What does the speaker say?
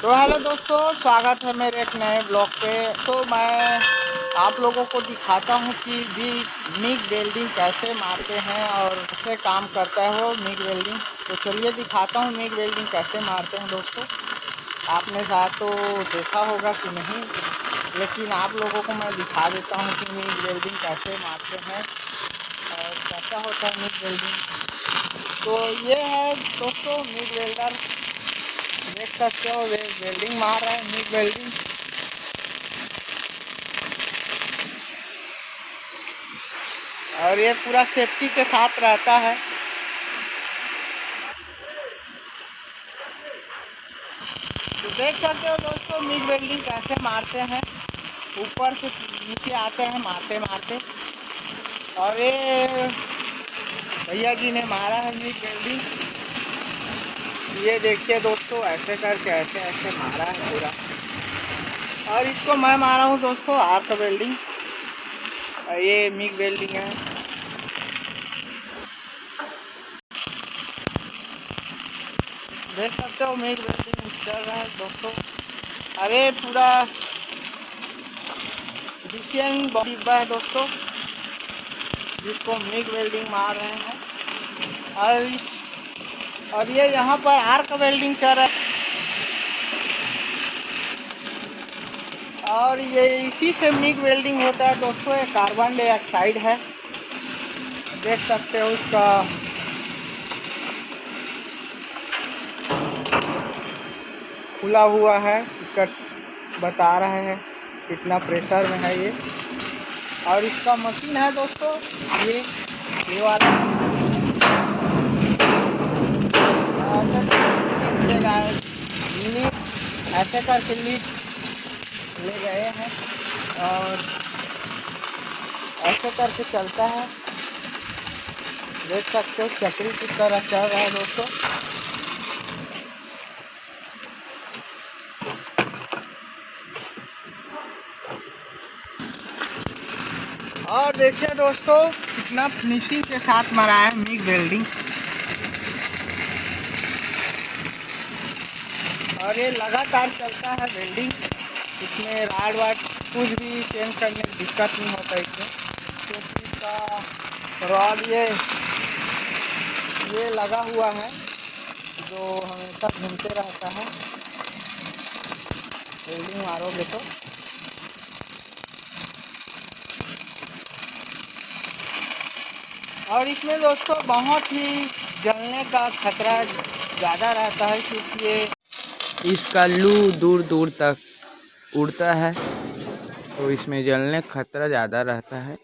तो हेलो दोस्तों, स्वागत है मेरे एक नए ब्लॉग पे। तो मैं आप लोगों को दिखाता हूँ कि मिग वेल्डिंग कैसे मारते हैं और कैसे काम करता है वो मिग वेल्डिंग। तो चलिए दिखाता हूँ मिग वेल्डिंग कैसे मारते हैं दोस्तों। आपने शायद तो देखा होगा कि नहीं, लेकिन आप लोगों को मैं दिखा देता हूँ कि मिग वेल्डिंग कैसे मारते हैं और कैसा होता है मिग वेल्डिंग। तो ये है दोस्तों मिग वेल्डर, देख सकते हो वेल्डिंग मार रहा है मिग वेल्डिंग। और ये पूरा सेफ्टी के साथ रहता है। तो देख सकते हो दोस्तों मिग वेल्डिंग कैसे मारते हैं, ऊपर से नीचे आते हैं मारते मारते। और ये भैया जी ने मारा है मिग वेल्डिंग, ये देखिए दोस्तों, ऐसे करके ऐसे ऐसे मारा है पूरा। और इसको मैं मारा हूँ दोस्तों आर्क वेल्डिंग, ये मिग वेल्डिंग है। देख सकते हो मिग वेल्डिंग चल रहा है दोस्तों। अरे पूरा डिसियन बॉडी है दोस्तों, जिसको मिग वेल्डिंग मार रहे हैं। और ये यहाँ पर आर्क वेल्डिंग कर रहा है। और ये इसी से मिग वेल्डिंग होता है दोस्तों। ये कार्बन डाइऑक्साइड है, देख सकते हो इसका खुला हुआ है, इसका बता रहा है कितना प्रेशर में है ये। और इसका मशीन है दोस्तों, ये वाला ऐसे करके लीड ले गए हैं और ऐसे करके चलता है। देख सकते हो चक्री की तरह चल रहा है दोस्तों। और देखिए दोस्तों कितना फिनिशिंग के साथ मरा है मिग वेल्डिंग। और ये लगातार चलता है वेल्डिंग, इसमें राड वाड कुछ भी चेंज करने में दिक्कत नहीं होता इसमें, क्योंकि इसका रॉड ये लगा हुआ है जो हमेशा घूमते रहता है वेल्डिंग मारोगे तो। और इसमें दोस्तों बहुत ही जलने का खतरा ज़्यादा रहता है, क्योंकि ये इसका लू दूर दूर तक उड़ता है, तो इसमें जलने का खतरा ज़्यादा रहता है।